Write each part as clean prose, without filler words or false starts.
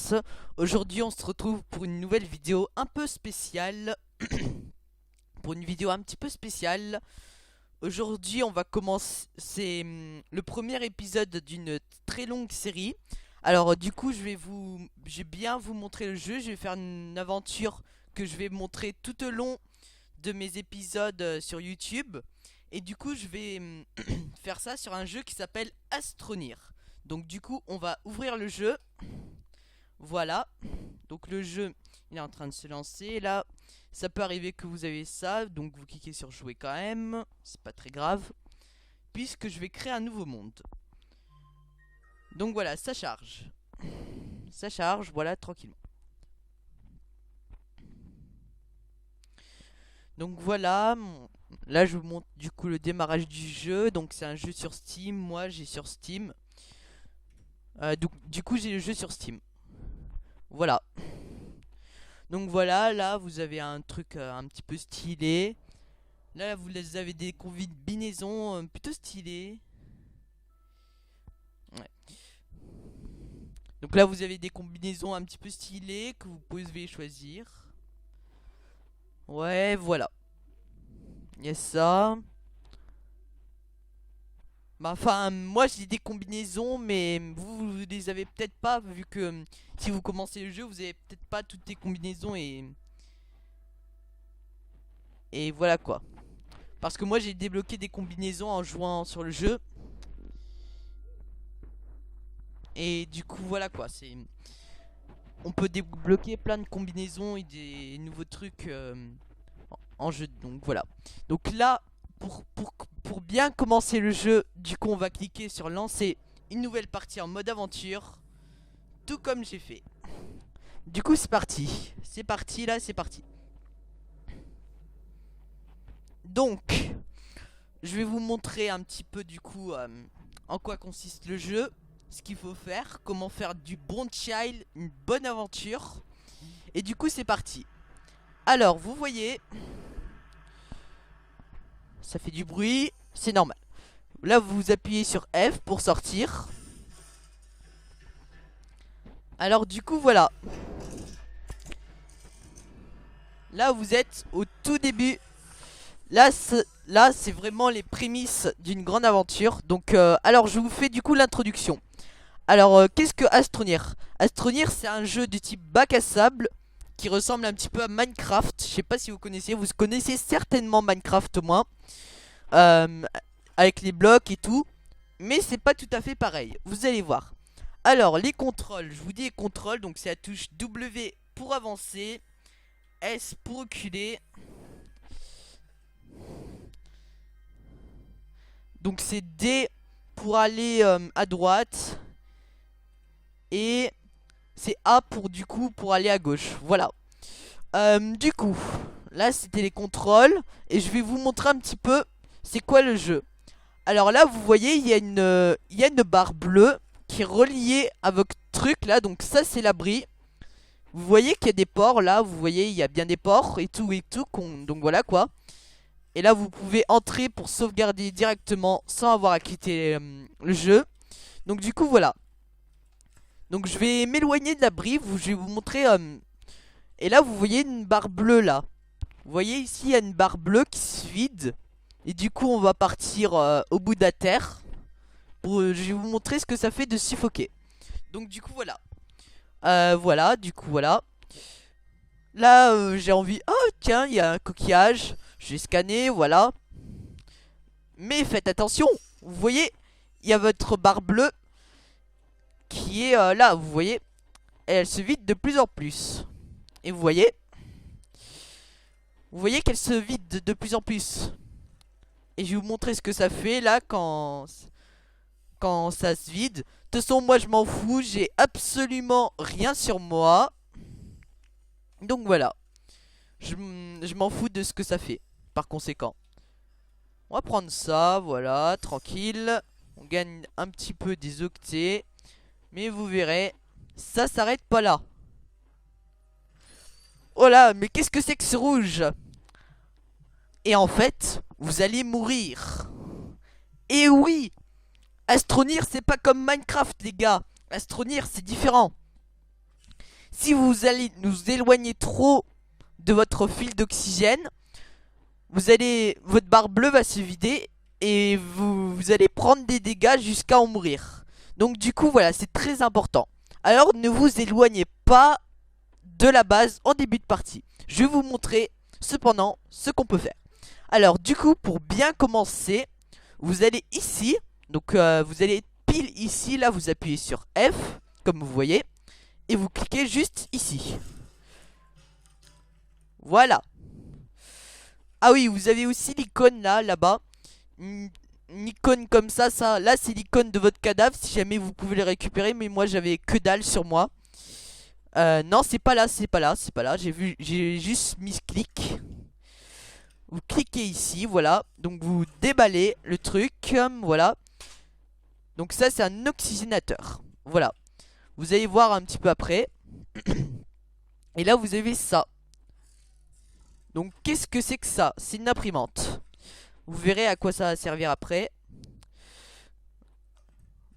tous. Aujourd'hui on se retrouve pour une nouvelle vidéo un peu spéciale. Pour une vidéo un petit peu spéciale. Aujourd'hui on va commencer le premier épisode d'une très longue série. Alors du coup je vais bien vous montrer le jeu. Je vais faire une aventure que je vais montrer tout au long de mes épisodes sur YouTube. Et du coup je vais faire ça sur un jeu qui s'appelle Astroneer. Donc du coup on va ouvrir le jeu. Voilà. Donc le jeu il est en train de se lancer. Là ça peut arriver que vous avez ça. Donc vous cliquez sur jouer quand même. C'est pas très grave. Puisque je vais créer un nouveau monde. Donc voilà, ça charge. Ça charge, voilà, tranquillement. Donc voilà. Là je vous montre du coup le démarrage du jeu. Donc c'est un jeu sur Steam. Moi j'ai sur Steam. Du coup j'ai le jeu sur Steam. Voilà. Donc voilà, là vous avez un truc un petit peu stylé. Là vous avez des combinaisons plutôt stylées. Ouais. Donc là vous avez des combinaisons un petit peu stylées que vous pouvez choisir. Ouais, voilà. Il y a ça. Bah, enfin, moi j'ai des combinaisons, mais vous les avez peut-être pas, vu que si vous commencez le jeu, vous avez peut-être pas toutes les combinaisons et voilà quoi. Parce que moi j'ai débloqué des combinaisons en jouant sur le jeu. Et du coup voilà quoi, on peut débloquer plein de combinaisons et des nouveaux trucs en jeu. Donc voilà. Donc là, pour bien commencer le jeu, du coup on va cliquer sur lancer une nouvelle partie en mode aventure. Tout comme j'ai fait. Du coup c'est parti. C'est parti là, c'est parti. Donc, je vais vous montrer un petit peu du coup en quoi consiste le jeu. Ce qu'il faut faire, comment faire du bon child, une bonne aventure. Et du coup c'est parti. Alors vous voyez, ça fait du bruit, c'est normal. Là vous appuyez sur F pour sortir. Alors du coup voilà. Là vous êtes au tout début. Là c'est vraiment les prémices d'une grande aventure. Donc alors je vous fais du coup l'introduction. Alors qu'est-ce que Astroneer? Astroneer c'est un jeu du type bac à sable qui ressemble un petit peu à Minecraft. Je sais pas si vous connaissez certainement Minecraft au moins. Euh, avec les blocs et tout. Mais c'est pas tout à fait pareil, vous allez voir. Alors les contrôles, je vous dis les contrôles. Donc c'est la touche W pour avancer, S pour reculer. Donc c'est D pour aller à droite. Et c'est A pour du coup pour aller à gauche. Voilà. Du coup, là c'était les contrôles. Et je vais vous montrer un petit peu c'est quoi le jeu. Alors là vous voyez il y a une barre bleue qui est reliée à votre truc là. Donc ça c'est l'abri. Vous voyez qu'il y a des ports là. Vous voyez il y a bien des ports et tout. Donc voilà quoi. Et là vous pouvez entrer pour sauvegarder directement sans avoir à quitter le jeu. Donc du coup voilà. Donc je vais m'éloigner de l'abri. Je vais vous montrer. Et là vous voyez une barre bleue là. Vous voyez ici il y a une barre bleue qui se vide. Et du coup on va partir au bout de la terre. Je vais vous montrer ce que ça fait de suffoquer. Donc du coup voilà. Voilà, du coup voilà. Là j'ai envie. Oh tiens, il y a un coquillage. Je vais scanner, voilà. Mais faites attention. Vous voyez, il y a votre barre bleue qui est là, vous voyez. Elle se vide de plus en plus. Et vous voyez qu'elle se vide de plus en plus. Et je vais vous montrer ce que ça fait là quand ça se vide. De toute façon moi je m'en fous, j'ai absolument rien sur moi. Donc voilà. Je m'en fous de ce que ça fait. Par conséquent. On va prendre ça, voilà, tranquille. On gagne un petit peu des octets. Mais vous verrez, ça s'arrête pas là. Oh là, mais qu'est-ce que c'est que ce rouge? Et en fait, vous allez mourir. Et oui, Astroneer c'est pas comme Minecraft les gars. Astroneer c'est différent. Si vous allez nous éloigner trop de votre fil d'oxygène, votre barre bleue va se vider et vous allez prendre des dégâts jusqu'à en mourir. Donc du coup voilà, c'est très important. Alors ne vous éloignez pas de la base en début de partie. Je vais vous montrer cependant ce qu'on peut faire. Alors du coup, pour bien commencer, vous allez ici. Donc vous allez pile ici, là vous appuyez sur F, comme vous voyez. Et vous cliquez juste ici. Voilà. Ah oui, vous avez aussi l'icône là, là-bas. Une icône comme ça, là c'est l'icône de votre cadavre si jamais vous pouvez le récupérer. Mais moi j'avais que dalle sur moi. Non, c'est pas là, c'est pas là, c'est pas là. J'ai juste mis clic. Vous cliquez ici, voilà. Donc vous déballez le truc, voilà. Donc ça c'est un oxygénateur. Voilà. Vous allez voir un petit peu après. Et là vous avez ça. Donc qu'est-ce que c'est que ça? C'est une imprimante. Vous verrez à quoi ça va servir après.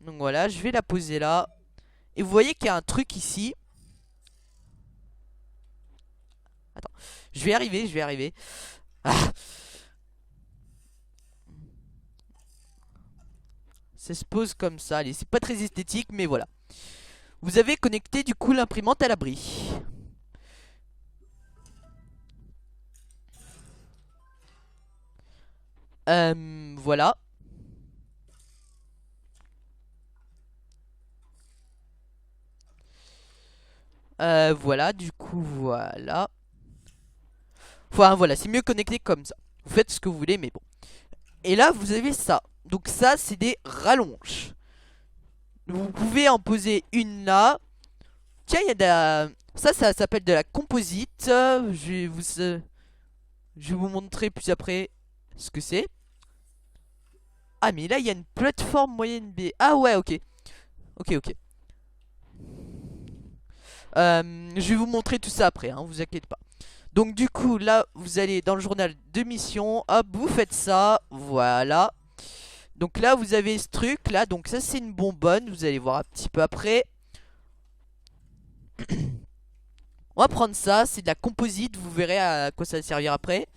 Donc voilà, je vais la poser là. Et vous voyez qu'il y a un truc ici. Attends, je vais y arriver, je vais y arriver. Ah. Ça se pose comme ça. Allez, c'est pas très esthétique, mais voilà. Vous avez connecté du coup l'imprimante à l'abri. Voilà. Voilà, du coup, voilà. Enfin, voilà, c'est mieux connecté comme ça. Vous faites ce que vous voulez, mais bon. Et là, vous avez ça. Donc ça, c'est des rallonges. Vous pouvez en poser une là. Tiens, il y a de la... Ça s'appelle de la composite. Je vais vous montrer plus après ce que c'est. Ah, mais là, il y a une plateforme moyenne B. Ah ouais, ok. Ok, ok. Je vais vous montrer tout ça après, hein, vous inquiétez pas. Donc du coup, là, vous allez dans le journal de mission. Hop, vous faites ça. Voilà. Donc là, vous avez ce truc là. Donc ça, c'est une bonbonne. Vous allez voir un petit peu après. On va prendre ça. C'est de la composite. Vous verrez à quoi ça va servir après.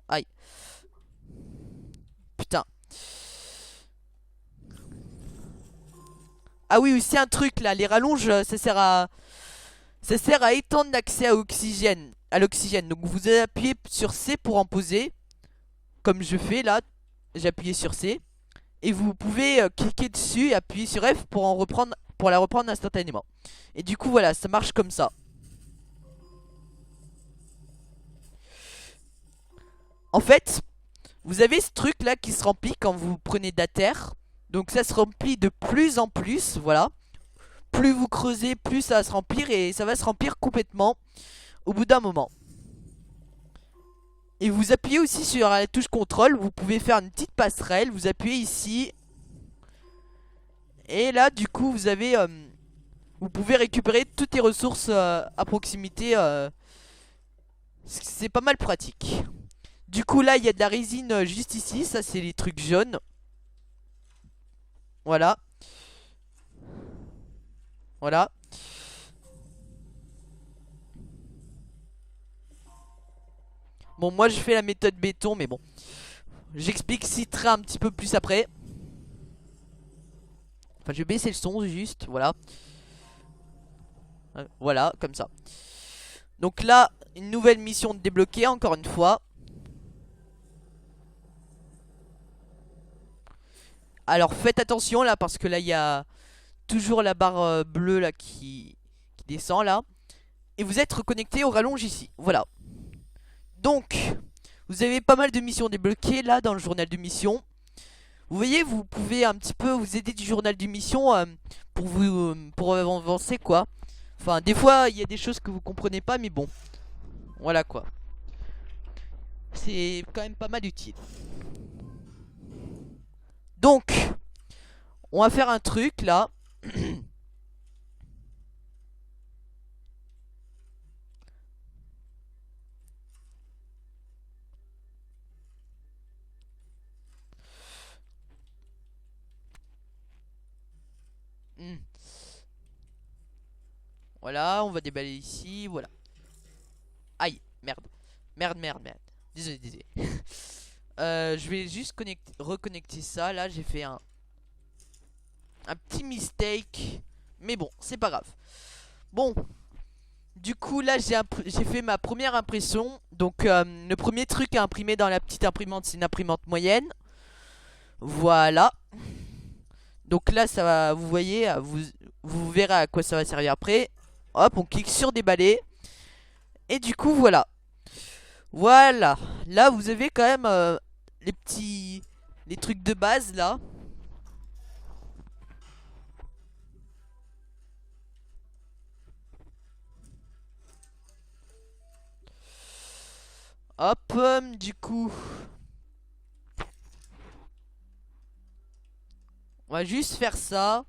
Aïe. Putain. Ah oui, aussi un truc là. Les rallonges, ça sert à étendre l'accès à l'oxygène. Donc vous appuyez sur C pour en poser. Comme je fais là. J'ai appuyé sur C. Et vous pouvez cliquer dessus et appuyer sur F pour pour la reprendre instantanément. Et du coup voilà, ça marche comme ça. En fait, vous avez ce truc là qui se remplit quand vous prenez de la terre. Donc ça se remplit de plus en plus, voilà. Plus vous creusez, plus ça va se remplir et ça va se remplir complètement au bout d'un moment. Et vous appuyez aussi sur la touche contrôle, vous pouvez faire une petite passerelle, vous appuyez ici. Et là du coup vous avez... vous pouvez récupérer toutes les ressources à proximité. C'est pas mal pratique. Du coup là il y a de la résine juste ici, ça c'est les trucs jaunes. Voilà. Voilà. Bon moi je fais la méthode béton mais bon. J'expliciterai un petit peu plus après. Enfin je vais baisser le son juste, voilà. Voilà, comme ça. Donc là, une nouvelle mission débloquée encore une fois. Alors faites attention là parce que là il y a toujours la barre bleue là qui descend là. Et vous êtes reconnecté au rallonge ici, voilà. Donc, vous avez pas mal de missions débloquées là dans le journal de mission. Vous voyez, vous pouvez un petit peu vous aider du journal de mission pour avancer quoi. Enfin, des fois il y a des choses que vous comprenez pas mais bon. Voilà quoi. C'est quand même pas mal utile. Donc, on va faire un truc là. Hmm. Voilà, on va déballer ici, voilà. Aïe, merde. Merde, merde, merde. Désolé, désolé. Je vais juste reconnecter ça. Là, j'ai fait un petit mistake. Mais bon, c'est pas grave. Bon, du coup, là, j'ai fait ma première impression. Donc, le premier truc à imprimer dans la petite imprimante, c'est une imprimante moyenne. Voilà. Donc là, ça va, vous voyez, vous verrez à quoi ça va servir après. Hop, on clique sur déballer. Et du coup, voilà. Voilà. Là, vous avez quand même les trucs de base, là. Hop, du coup, on va juste faire ça.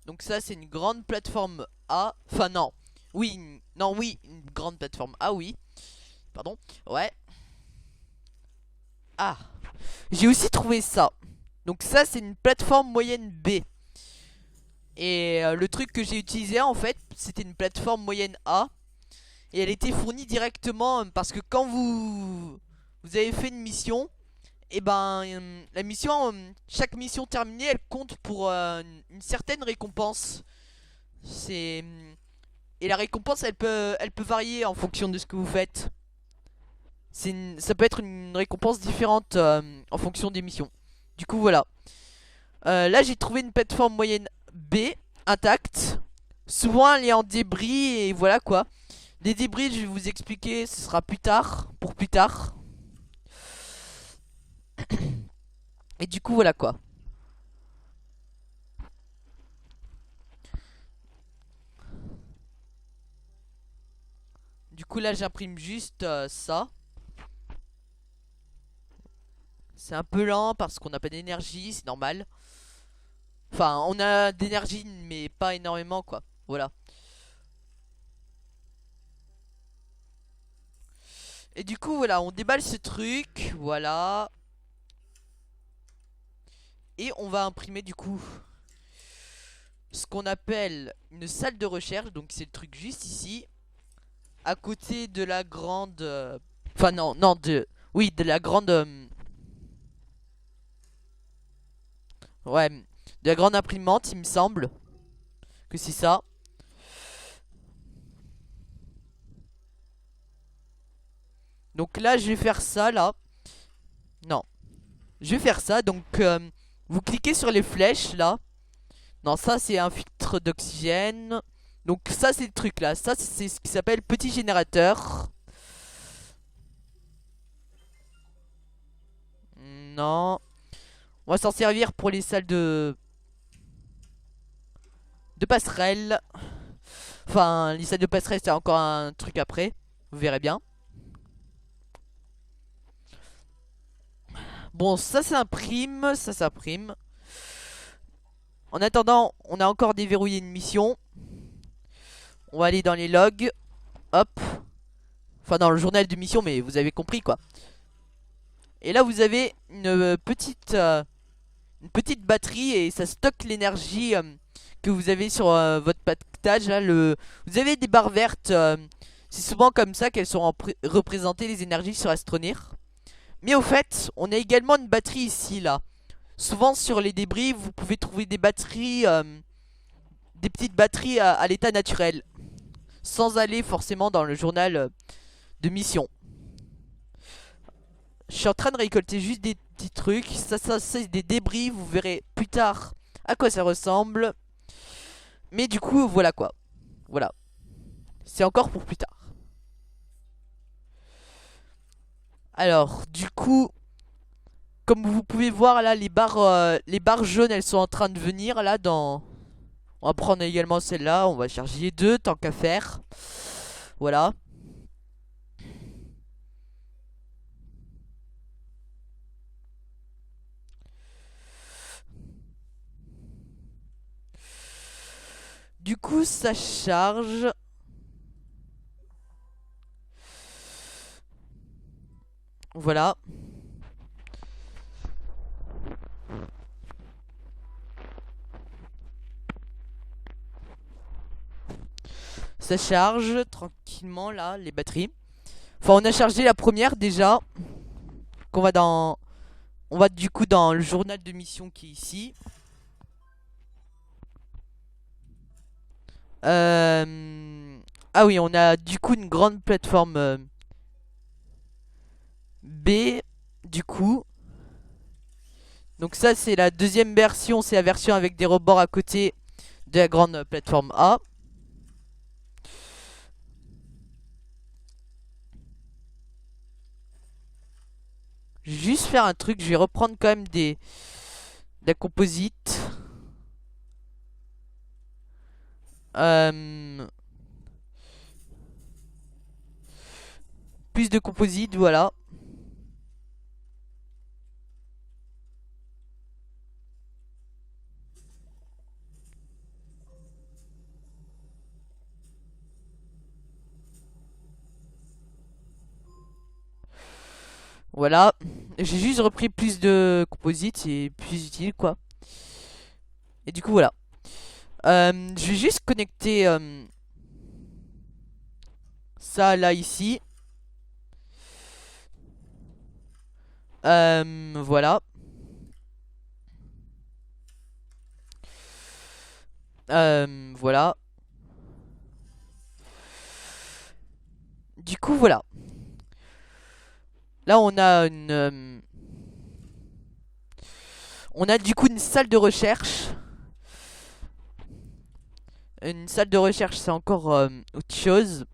Donc ça, c'est une grande plateforme A. Enfin, non. Oui, non, oui, une grande plateforme A, oui. Pardon. Ouais. Ah. J'ai aussi trouvé ça. Donc ça, c'est une plateforme moyenne B. Et le truc que j'ai utilisé, en fait, c'était une plateforme moyenne A. Et elle était fournie directement parce que quand vous avez fait une mission, et ben la mission, chaque mission terminée, elle compte pour une certaine récompense. C'est Et la récompense, elle peut varier en fonction de ce que vous faites. Ça peut être une récompense différente en fonction des missions. Du coup, voilà. Là, j'ai trouvé une plateforme moyenne B intacte. Souvent, elle est en débris et voilà quoi. Les débris, je vais vous expliquer, ce sera plus tard, pour plus tard. Et du coup, voilà quoi. Du coup, là, j'imprime juste ça. C'est un peu lent parce qu'on n'a pas d'énergie, c'est normal. Enfin, on a d'énergie, mais pas énormément, quoi. Voilà. Et du coup, voilà, on déballe ce truc. Voilà. Et on va imprimer, du coup, ce qu'on appelle une salle de recherche. Donc, c'est le truc juste ici. À côté de la grande... Enfin, non, non, oui, de la grande... Ouais, de la grande imprimante, il me semble. Que c'est ça. Donc là, je vais faire ça, là. Non. Je vais faire ça, donc vous cliquez sur les flèches là. Non, ça c'est un filtre d'oxygène. Donc ça c'est le truc là. Ça c'est ce qui s'appelle petit générateur. Non. On va s'en servir pour les salles de passerelle. Enfin, les salles de passerelle c'est encore un truc après. Vous verrez bien. Bon, ça s'imprime, ça s'imprime. En attendant, on a encore déverrouillé une mission. On va aller dans les logs. Hop. Enfin, dans le journal de mission, mais vous avez compris quoi. Et là, vous avez une petite batterie et ça stocke l'énergie que vous avez sur votre pactage. Là, vous avez des barres vertes. C'est souvent comme ça qu'elles sont représentées, les énergies sur Astronir. Mais au fait, on a également une batterie ici, là. Souvent sur les débris, vous pouvez trouver des batteries, des petites batteries à l'état naturel, sans aller forcément dans le journal de mission. Je suis en train de récolter juste des petits trucs. Ça c'est des débris. Vous verrez plus tard à quoi ça ressemble. Mais du coup, voilà quoi. Voilà. C'est encore pour plus tard. Alors, du coup, comme vous pouvez voir là, les barres jaunes, elles sont en train de venir là dans... On va prendre également celle-là. On va charger deux tant qu'à faire. Voilà. Du coup, ça charge. Voilà. Ça charge tranquillement là, les batteries. Enfin, on a chargé la première déjà. Qu'on va dans... On va du coup dans le journal de mission qui est ici. Ah oui, on a du coup une grande plateforme B. Du coup. Donc ça c'est la deuxième version. C'est la version avec des rebords à côté de la grande plateforme A. Je vais juste faire un truc. Je vais reprendre quand même de la composite. Plus de composite, voilà. Voilà. J'ai juste repris plus de composite, c'est plus utile quoi. Et du coup voilà. Je vais juste connecter ça là ici. Voilà. Voilà. Du coup voilà. Là on a une on a du coup une salle de recherche. Une salle de recherche c'est encore autre chose.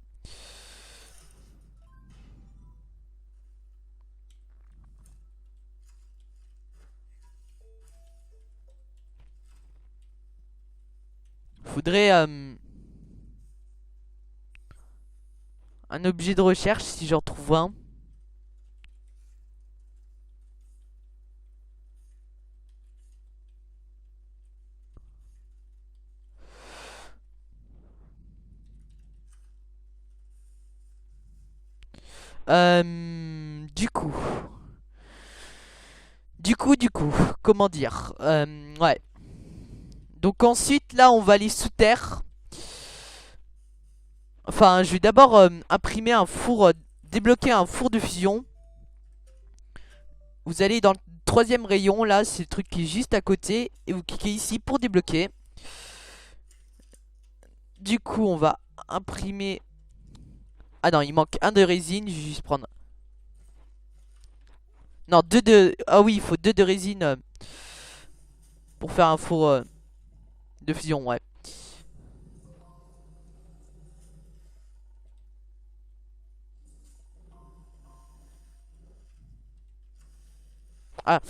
Faudrait un objet de recherche si j'en trouve un. Du coup. Du coup, comment dire ouais. Donc ensuite, là, on va aller sous terre. Enfin, je vais d'abord imprimer un four, débloquer un four de fusion. Vous allez dans le troisième rayon, là, c'est le truc qui est juste à côté. Et vous cliquez ici pour débloquer. Du coup, on va imprimer... Ah non, il manque un de résine, je vais juste prendre... Non, deux de... Ah oui, il faut deux de résine pour faire un four de fusion, ouais. Ah,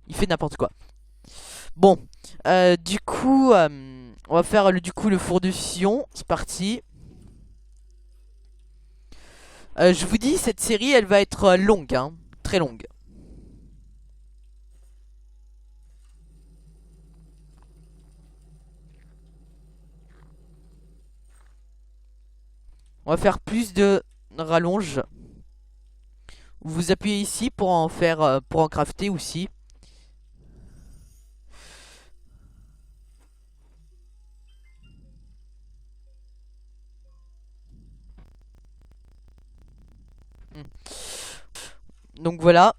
il fait n'importe quoi. Bon, du coup, on va faire du coup le four de fusion. C'est parti. Je vous dis, cette série, elle va être longue, hein, très longue. On va faire plus de rallonge. Vous appuyez ici pour en faire, pour en crafter aussi. Donc voilà.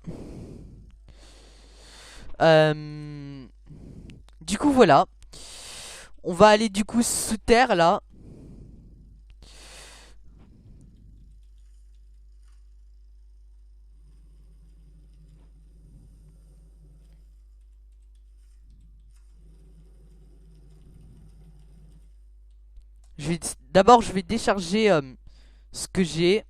Euh, Du coup voilà. On va aller du coup sous terre là. D'abord je vais décharger ce que j'ai.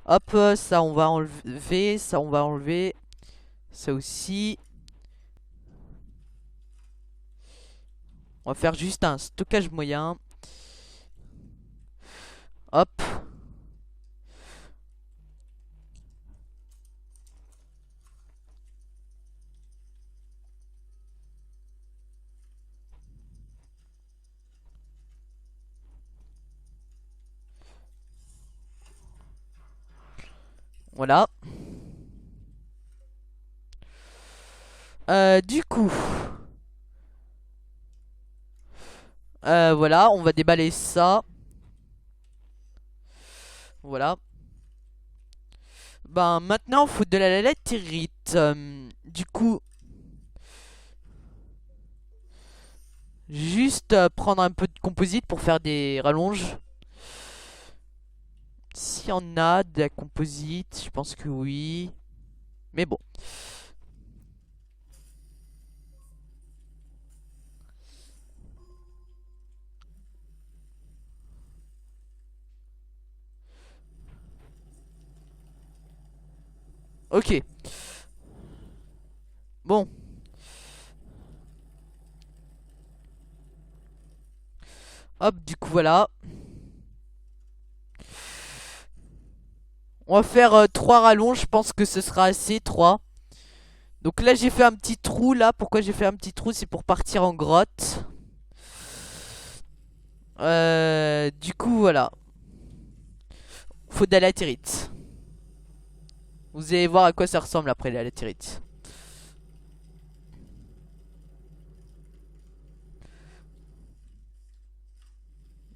Hop, ça on va enlever, ça on va enlever, ça aussi. On va faire juste un stockage moyen. Hop. Voilà. Du coup, Voilà, on va déballer ça. Voilà. Ben maintenant, faut de la latérite. Du coup, juste prendre un peu de composite pour faire des rallonges. S'il y en a de la composite, je pense que oui. Mais bon. Ok. Bon. Hop, du coup, voilà. On va faire 3 rallonges. Je pense que ce sera assez, 3. Donc là, j'ai fait un petit trou. Là, pourquoi j'ai fait un petit trou? C'est pour partir en grotte. Du coup, voilà. Faut de la latérite. Vous allez voir à quoi ça ressemble après la latérite.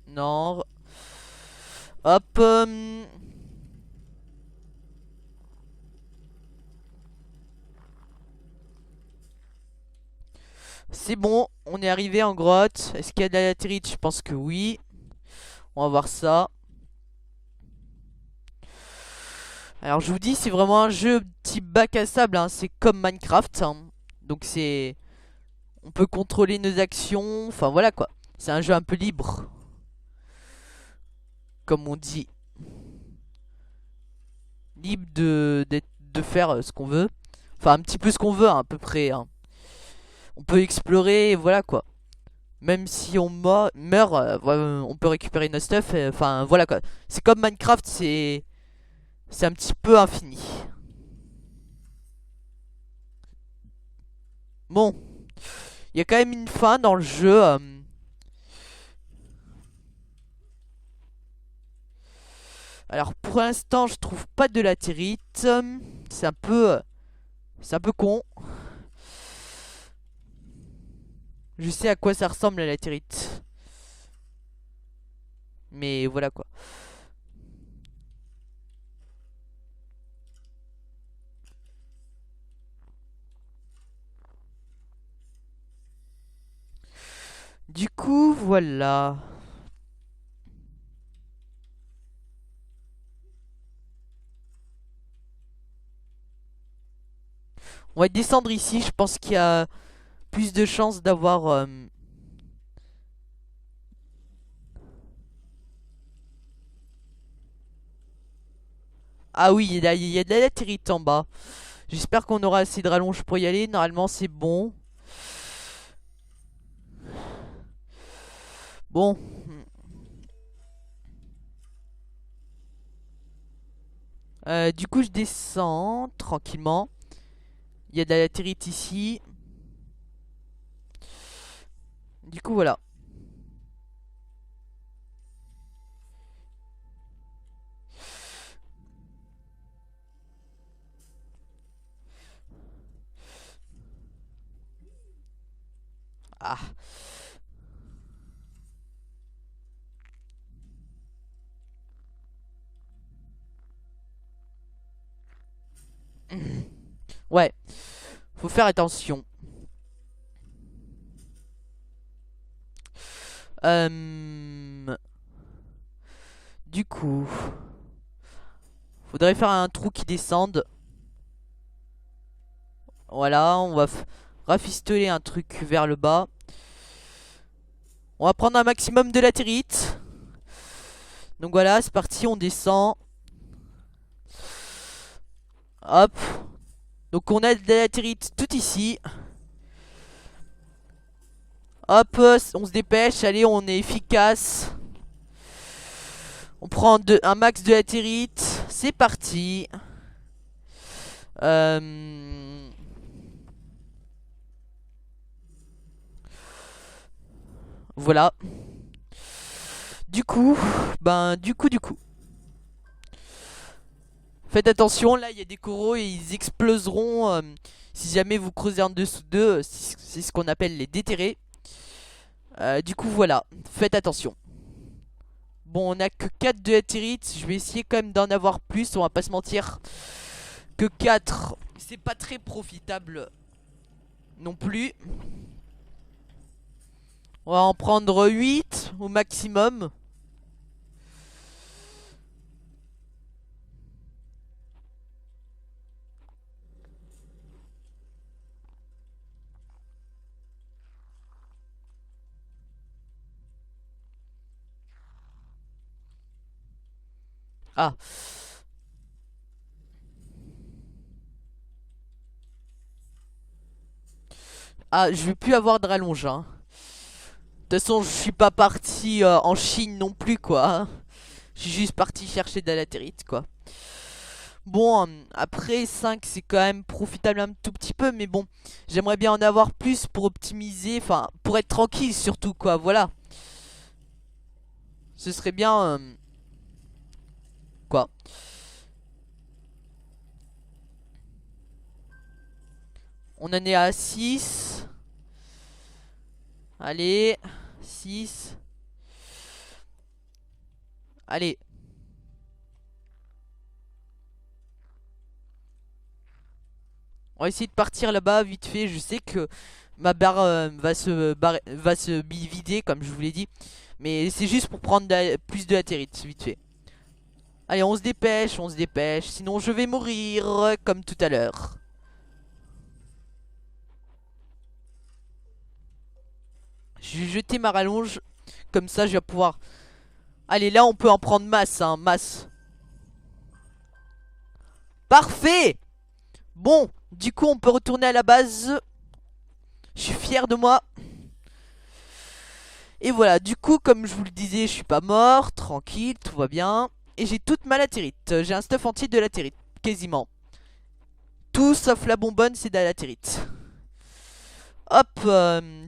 Non. Hop. C'est bon, on est arrivé en grotte. Est-ce qu'il y a de la latérite? Je pense que oui. On va voir ça. Alors je vous dis, c'est vraiment un jeu type bac à sable, hein. C'est comme Minecraft, hein. Donc c'est... On peut contrôler nos actions. Enfin voilà quoi. C'est un jeu un peu libre. Comme on dit. Libre de faire ce qu'on veut. Enfin un petit peu ce qu'on veut, hein, à peu près, hein. On peut explorer, voilà quoi. Même si on meurt, on peut récupérer nos stuff. Enfin voilà quoi. C'est comme Minecraft, c'est un petit peu infini. Bon, il y a quand même une fin dans le jeu. Alors pour l'instant, je trouve pas de latérite. C'est un peu, c'est un peu con. Je sais à quoi ça ressemble la latérite, mais voilà quoi. Du coup, voilà. On va descendre ici. Je pense qu'il y a plus de chances d'avoir. Ah oui, il y a de la latérite en bas. J'espère qu'on aura assez de rallonge pour y aller. Normalement, c'est bon. Bon. Du coup, je descends tranquillement. Il y a de la latérite ici. Du coup, voilà. Ah. Ouais. Faut faire attention. Euh... Du coup, faudrait faire un trou qui descende. Voilà, on va rafistoler un truc vers le bas. On va prendre un maximum de latérite. Donc voilà, c'est parti, on descend. Hop. Donc on a de la latérite tout ici. Hop, on se dépêche, allez, on est efficace. On prend un max de latérite. C'est parti. Voilà. Du coup, du coup. Faites attention, là il y a des coraux et ils exploseront si jamais vous creusez en dessous d'eux. C'est ce qu'on appelle les déterrés. Du coup, voilà. Faites attention. Bon, on a que 4 de latérite. Je vais essayer quand même d'en avoir plus. On va pas se mentir. Que 4, c'est pas très profitable non plus. On va en prendre 8 au maximum. Ah. Ah, je vais plus avoir de rallonge, hein. De toute façon, je suis pas parti en Chine non plus, quoi. Je suis juste parti chercher de la latérite, quoi. Bon, après 5 c'est quand même profitable un tout petit peu, mais bon, j'aimerais bien en avoir plus pour optimiser, enfin, pour être tranquille surtout, quoi, voilà. Ce serait bien, quoi. On en est à 6. Allez, 6. Allez. On va essayer de partir là-bas vite fait. Je sais que ma barre va se vider, comme je vous l'ai dit. Mais c'est juste pour prendre plus de latérite, vite fait. Allez, on se dépêche, on se dépêche. Sinon, je vais mourir, comme tout à l'heure. Je vais jeter ma rallonge. Comme ça, je vais pouvoir... Allez, là, on peut en prendre masse, hein, masse. Parfait! Bon, du coup, on peut retourner à la base. Je suis fier de moi. Et voilà, du coup, comme je vous le disais, je suis pas mort. Tranquille, tout va bien. Et j'ai toute ma latérite. J'ai un stuff entier de latérite, quasiment. Tout sauf la bonbonne, c'est de la latérite. Hop,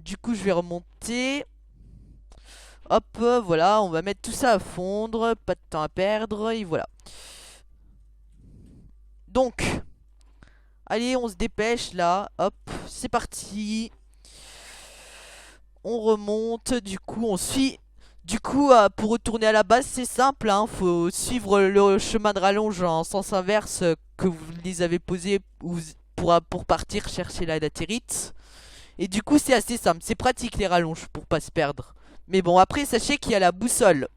du coup, je vais remonter. Hop, voilà, on va mettre tout ça à fondre. Pas de temps à perdre, et voilà. Donc, allez, on se dépêche là. Hop, c'est parti. On remonte, du coup, on suit. Du coup, pour retourner à la base, c'est simple, hein. Faut suivre le chemin de rallonge en sens inverse que vous les avez posés pour partir chercher la latérite. Et du coup, c'est assez simple. C'est pratique les rallonges pour pas se perdre. Mais bon, après, sachez qu'il y a la boussole.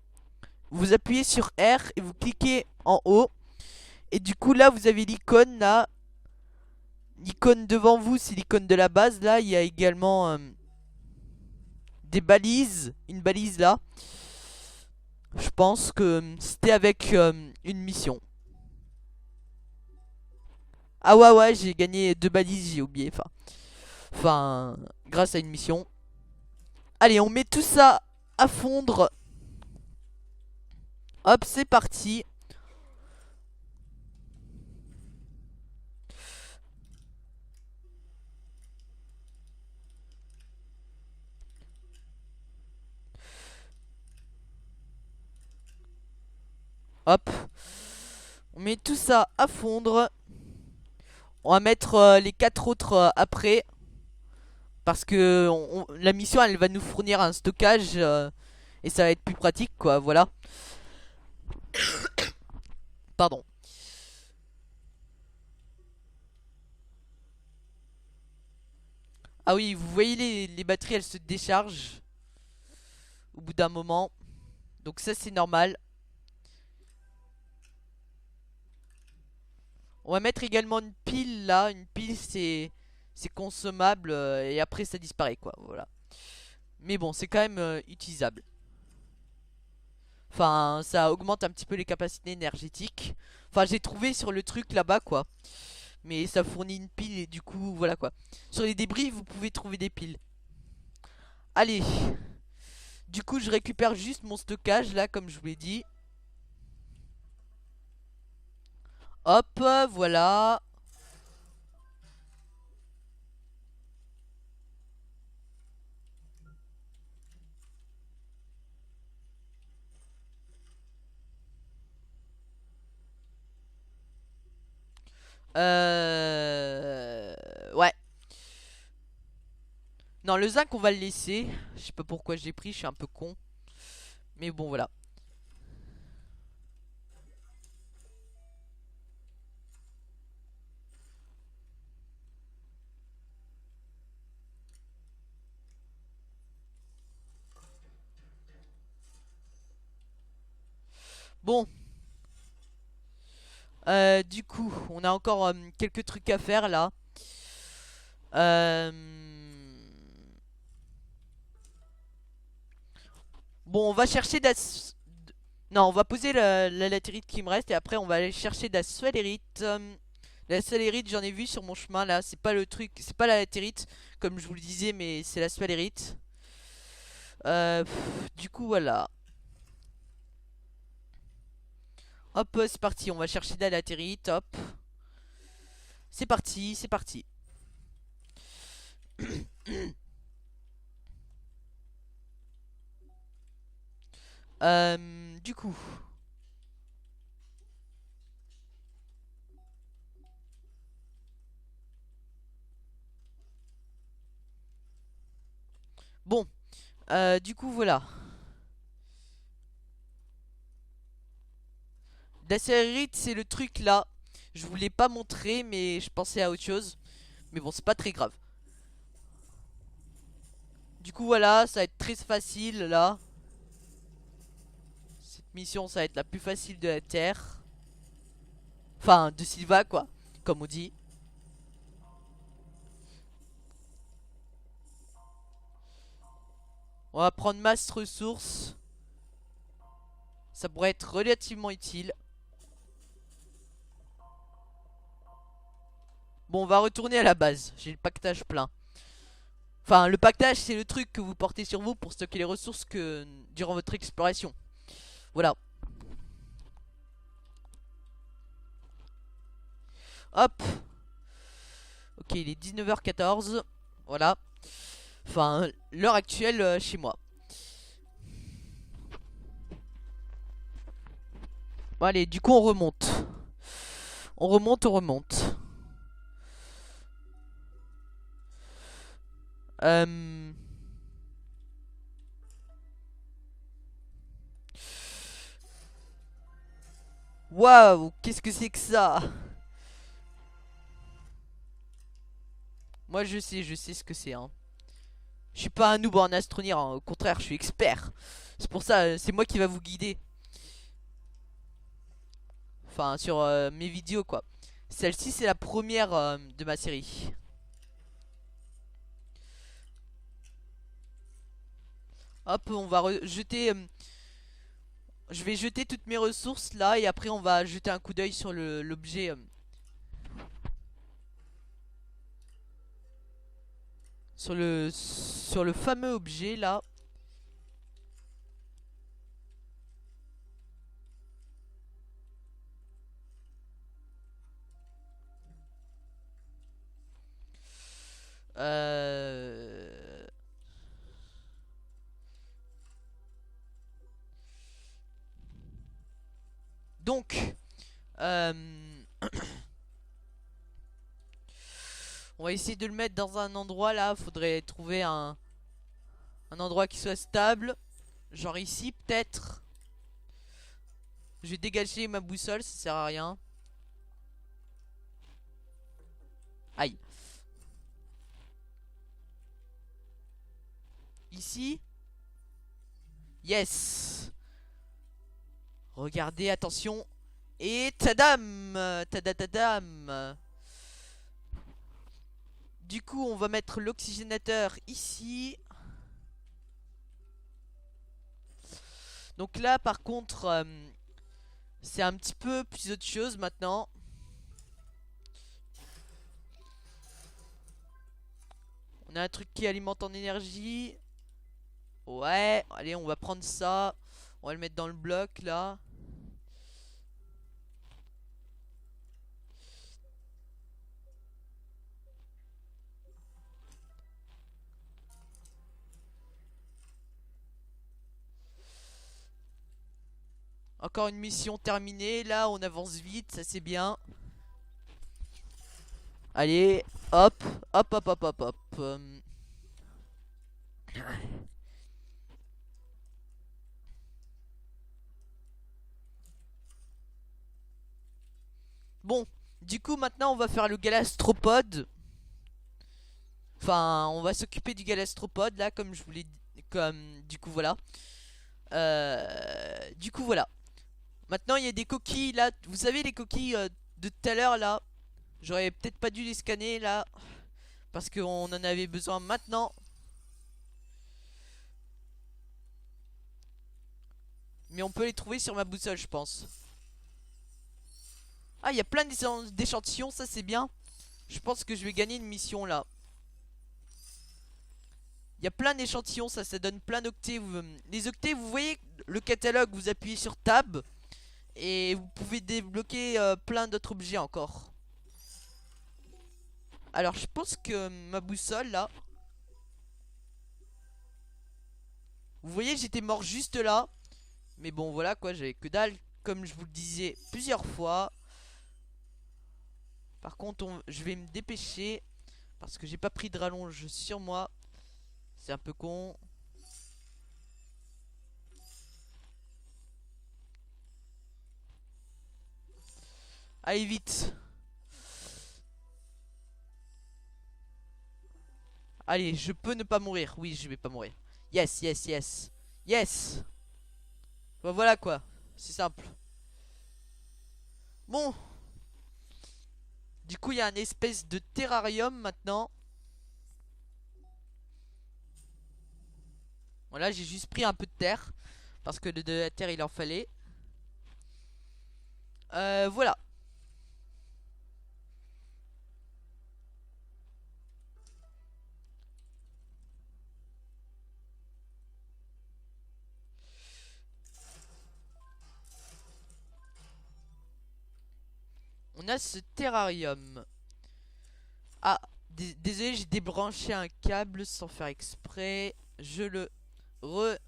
Vous appuyez sur R et vous cliquez en haut. Et du coup, là, vous avez l'icône là. L'icône devant vous, c'est l'icône de la base. Là, il y a également des balises. Une balise là. Je pense que c'était avec une mission. Ah ouais, ouais, j'ai gagné 2 balises, j'ai oublié. Enfin, grâce à une mission. Allez, on met tout ça à fondre. Hop, c'est parti. Hop. On met tout ça à fondre. On va mettre les 4 autres après. Parce que la mission, elle va nous fournir un stockage. Et ça va être plus pratique, quoi. Voilà. Pardon. Ah oui, vous voyez les batteries, elles se déchargent au bout d'un moment. Donc ça, c'est normal. On va mettre également une pile là. Une pile, c'est consommable et après ça disparaît, quoi. Voilà. Mais bon, c'est quand même utilisable. Enfin, ça augmente un petit peu les capacités énergétiques. Enfin, j'ai trouvé sur le truc là-bas, quoi. Mais ça fournit une pile et du coup, voilà quoi. Sur les débris, vous pouvez trouver des piles. Allez. Du coup, je récupère juste mon stockage là, comme je vous l'ai dit. Hop, voilà. Ouais. Non, le zinc, on va le laisser. Je sais pas pourquoi j'ai pris, je suis un peu con. Mais bon, voilà. Bon, du coup, on a encore quelques trucs à faire là. Euh... Bon, on va chercher Non, on va poser la latérite qui me reste et après on va aller chercher de la swellérite. La swellérite, j'en ai vu sur mon chemin là. C'est pas le truc, c'est pas la latérite comme je vous le disais, mais c'est la swellérite. Du coup, voilà. Hop, c'est parti. On va chercher de la latérite. Hop, c'est parti, c'est parti. Du coup. Bon, du coup, voilà. Dacérite, c'est le truc là. Je voulais pas montrer, mais je pensais à autre chose. Mais bon, c'est pas très grave. Du coup, voilà, ça va être très facile là. Cette mission, ça va être la plus facile de la Terre. Enfin, de Silva, quoi. Comme on dit. On va prendre masse ressources. Ça pourrait être relativement utile. Bon, on va retourner à la base. J'ai le pactage plein. Enfin, le pactage, c'est le truc que vous portez sur vous pour stocker les ressources que durant votre exploration. Voilà. Hop. Ok, il est 19h14. Voilà. Enfin, l'heure actuelle chez moi. Bon, allez, du coup, on remonte. On remonte, on remonte. Euh... Waouh, qu'est-ce que c'est que ça? Moi, je sais ce que c'est, hein. Je suis pas un noob en astronomie, hein. Au contraire, je suis expert. C'est pour ça, c'est moi qui va vous guider. Enfin, sur mes vidéos, quoi. Celle-ci, c'est la première de ma série. Hop, on va jeter... je vais jeter toutes mes ressources là et après on va jeter un coup d'œil sur l'objet. Sur le fameux objet là. Euh... Donc, euh, on va essayer de le mettre dans un endroit là. Faudrait trouver un endroit qui soit stable. Genre ici peut-être. Je vais dégager ma boussole, ça sert à rien. Aïe. Ici. Yes. Regardez, attention. Et tadam. Tadam. Du coup, on va mettre l'oxygénateur ici. Donc là, par contre, c'est un petit peu plus autre chose maintenant. On a un truc qui alimente en énergie. Ouais, allez, on va prendre ça. On va le mettre dans le bloc là. Encore une mission terminée. Là, on avance vite, ça c'est bien. Allez, hop, hop, hop, hop, hop, hop. Bon, du coup maintenant on va faire le galastropode. Enfin, on va s'occuper du galastropode là, comme je vous l'ai dit. Comme du coup voilà. Du coup voilà. Maintenant il y a des coquilles là. Vous savez les coquilles de tout à l'heure là. J'aurais peut-être pas dû les scanner là. Parce qu'on en avait besoin maintenant. Mais on peut les trouver sur ma boussole je pense. Ah, il y a plein d'échantillons, ça c'est bien. Je pense que je vais gagner une mission là. Il y a plein d'échantillons, ça donne plein d'octets. Les octets, vous voyez le catalogue, vous appuyez sur Tab. Et vous pouvez débloquer plein d'autres objets encore. Alors je pense que ma boussole là. Vous voyez, j'étais mort juste là. Mais bon, voilà quoi, j'avais que dalle. Comme je vous le disais plusieurs fois. Par contre, je vais me dépêcher. Parce que j'ai pas pris de rallonge sur moi. C'est un peu con. Allez, vite. Allez, je peux ne pas mourir. Oui, je vais pas mourir. Yes, yes, yes. Yes. Bah voilà quoi. C'est simple. Bon. Du coup, il y a une espèce de terrarium maintenant. Voilà, j'ai juste pris un peu de terre. Parce que de la terre, il en fallait. Voilà. On a ce terrarium. Ah, désolé, j'ai débranché un câble sans faire exprès. Je le reconnecte.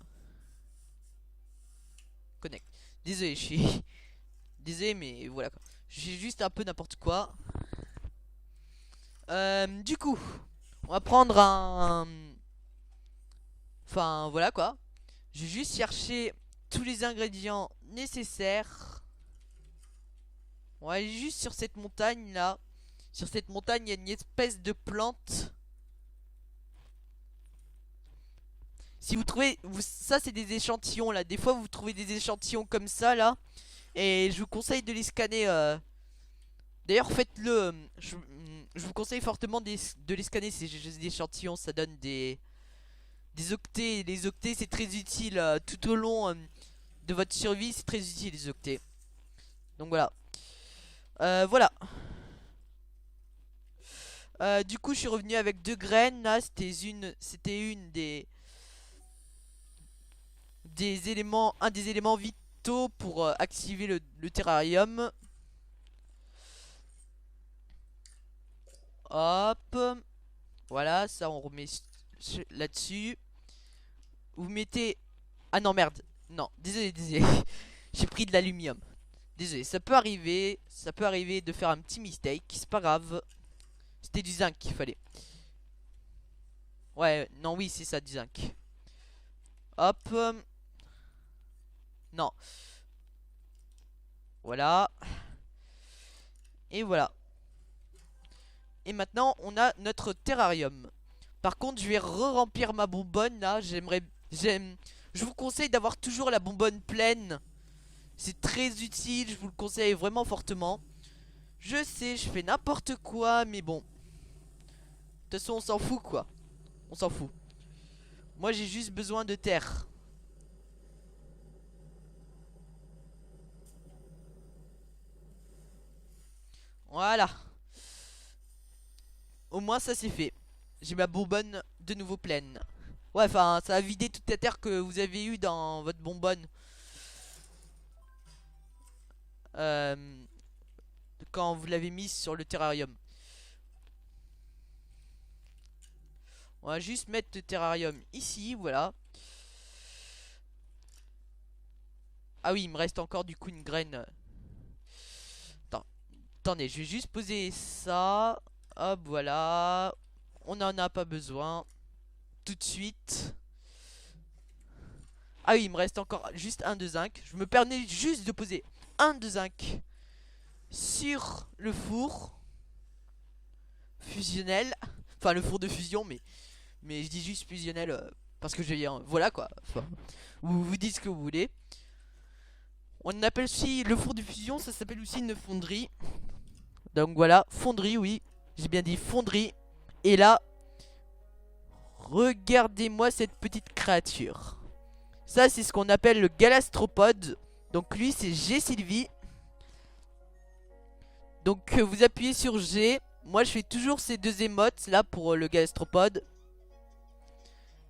Désolé, je suis... Désolé, mais voilà quoi. J'ai juste un peu n'importe quoi. Du coup, on va prendre un... Enfin, voilà quoi. Je vais juste chercher tous les ingrédients nécessaires. On va aller juste sur cette montagne là. Sur cette montagne, il y a une espèce de plante. Si vous trouvez... ça, c'est des échantillons là. Des fois, vous trouvez des échantillons comme ça là. Et je vous conseille de les scanner. D'ailleurs, faites-le. Je vous conseille fortement de les scanner ces échantillons. Ça donne des octets. Les octets, c'est très utile tout au long de votre survie. C'est très utile les octets. Donc voilà. Voilà. Du coup, je suis revenu avec 2 graines. Là, c'était une des éléments, un des éléments vitaux pour activer le terrarium. Hop. Voilà, ça on remet là-dessus. Vous mettez... Ah non, merde. Non, désolé, désolé. J'ai pris de l'aluminium. Désolé, ça peut arriver. Ça peut arriver de faire un petit mistake. C'est pas grave. C'était du zinc qu'il fallait. Ouais, non, oui, c'est ça, du zinc. Hop. Non. Voilà. Et voilà. Et maintenant, on a notre terrarium. Par contre, je vais re-remplir ma bonbonne là. Je vous conseille d'avoir toujours la bonbonne pleine. C'est très utile, je vous le conseille vraiment fortement. Je sais, je fais n'importe quoi, mais bon. De toute façon, on s'en fout quoi. On s'en fout. Moi, j'ai juste besoin de terre. Voilà. Au moins, ça c'est fait. J'ai ma bonbonne de nouveau pleine. Ouais, enfin, ça a vidé toute la terre que vous avez eu dans votre bonbonne. Euh, Quand vous l'avez mise sur le terrarium. On va juste mettre le terrarium ici, voilà. Ah oui, il me reste encore du coup une graine. Attendez, je vais juste poser ça. Hop, voilà. On n'en a pas besoin. Tout de suite. Ah oui, il me reste encore juste un de zinc. Je me permets juste de poser un de zinc sur le four fusionnel. Enfin, le four de fusion, mais je dis juste fusionnel parce que j'ai voilà quoi. Enfin, vous dites ce que vous voulez. On appelle aussi le four de fusion, ça s'appelle aussi une fonderie. Donc voilà, fonderie, oui. J'ai bien dit fonderie. Et là, regardez-moi cette petite créature. Ça, c'est ce qu'on appelle le galastropode. Donc lui, c'est G Sylvie. Donc vous appuyez sur G. Moi, je fais toujours ces deux émotes là pour le galastropode.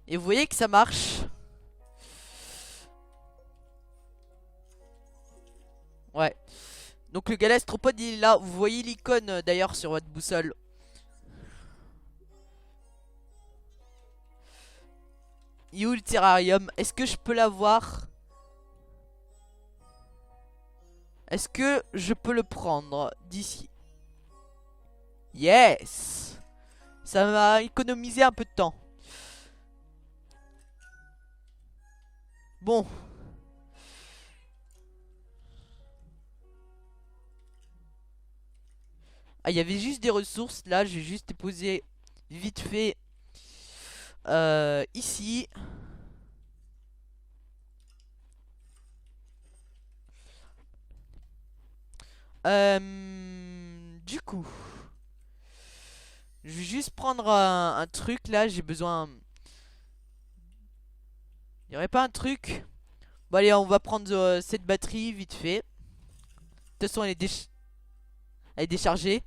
Et vous voyez que ça marche. Ouais. Donc le galastropode, il est là. Vous voyez l'icône d'ailleurs sur votre boussole. Il est où le terrarium? Est-ce que je peux l'avoir? Est-ce que je peux le prendre d'ici? Yes! Ça m'a économisé un peu de temps. Bon. Ah, il y avait juste des ressources. Là, j'ai juste posé vite fait ici. Du coup, je vais juste prendre un truc là. J'ai besoin. Il y aurait pas un truc? Bon, allez, on va prendre cette batterie vite fait. De toute façon, elle est déchargée.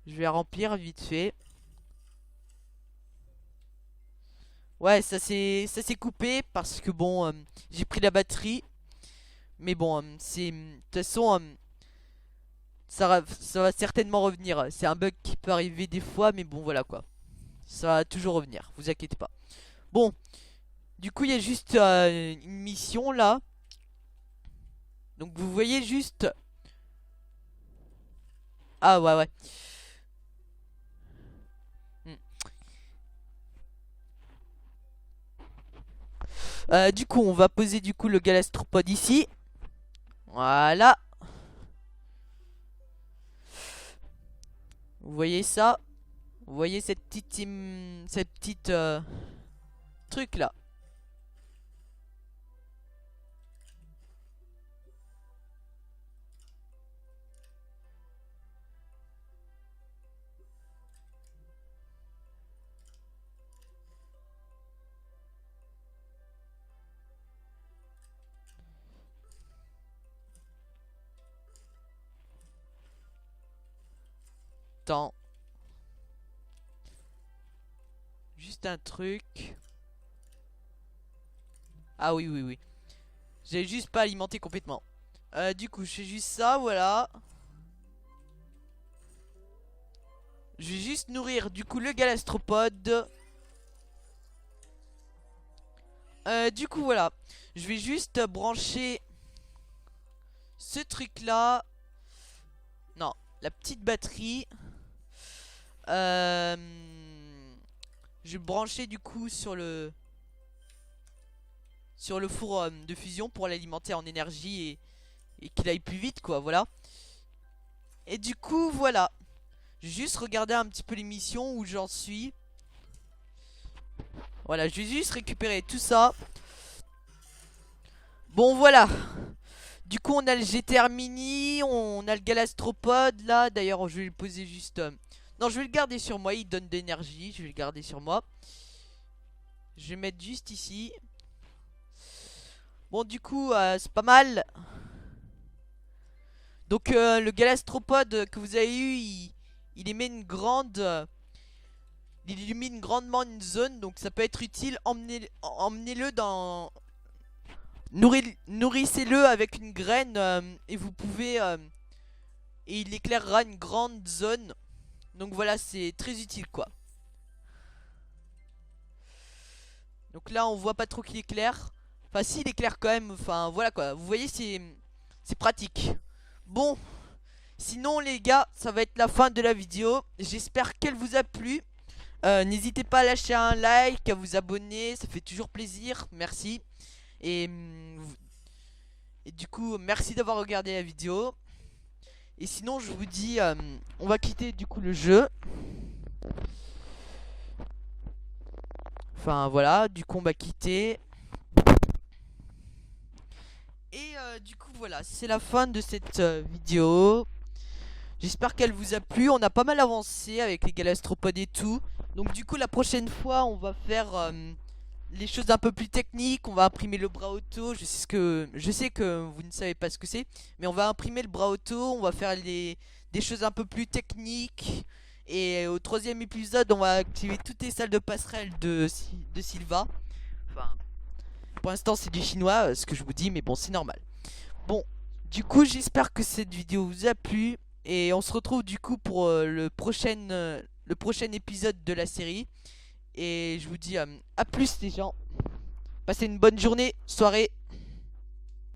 Je vais la remplir vite fait. Ouais, ça s'est coupé parce que bon, j'ai pris la batterie. Mais bon, de toute façon, ça va certainement revenir. C'est un bug qui peut arriver des fois, mais bon, voilà quoi. Ça va toujours revenir, vous inquiétez pas. Bon, du coup, il y a juste une mission là. Donc vous voyez juste... Ah ouais, ouais. Hmm. Du coup, on va poser du coup le galastropode ici. Voilà. Vous voyez ça? Vous voyez cette petite truc là. Attends. Juste un truc. Ah oui, oui, oui. J'ai juste pas alimenté complètement. Du coup, je fais juste ça, voilà. Je vais juste nourrir du coup le galastropode. Du coup, voilà. Je vais juste brancher ce truc là. Non, la petite batterie. Je vais brancher du coup sur le four de fusion pour l'alimenter en énergie et qu'il aille plus vite quoi, voilà. Et du coup, voilà. Je vais juste regarder un petit peu les missions où j'en suis. Voilà, je vais juste récupérer tout ça. Bon, voilà. Du coup, on a le GTR Mini, on a le Galastropode là. D'ailleurs, je vais le poser juste. Non, je vais le garder sur moi. Il donne de l'énergie. Je vais le garder sur moi. Je vais mettre juste ici. Bon, du coup, c'est pas mal. Donc, le Galastropode que vous avez eu, il émet une grande. Il illumine grandement une zone. Donc, ça peut être utile. Emmenez-le dans. Nourrissez-le avec une graine et vous pouvez et il éclairera une grande zone. Donc voilà, c'est très utile quoi. Donc là on voit pas trop qu'il éclaire. Enfin si, il éclaire quand même. Enfin voilà quoi. Vous voyez, c'est pratique. Bon, sinon les gars, ça va être la fin de la vidéo. J'espère qu'elle vous a plu. N'hésitez pas à lâcher un like, à vous abonner, ça fait toujours plaisir, merci. Et, et du coup, merci d'avoir regardé la vidéo. Et sinon, je vous dis, on va quitter du coup le jeu. Enfin voilà, du coup on va quitter. Et du coup voilà, c'est la fin de cette vidéo. J'espère qu'elle vous a plu. On a pas mal avancé avec les galastropodes et tout. Donc du coup la prochaine fois on va faire les choses un peu plus techniques. On va imprimer le bras auto. Je sais que vous ne savez pas ce que c'est, mais on va imprimer le bras auto. On va faire des choses un peu plus techniques. Et au troisième épisode on va activer toutes les salles de passerelle de Silva. Enfin, pour l'instant c'est du chinois ce que je vous dis, mais bon c'est normal. Bon, du coup j'espère que cette vidéo vous a plu. Et on se retrouve du coup pour le prochain épisode de la série. Et je vous dis à plus les gens. Passez une bonne journée, soirée.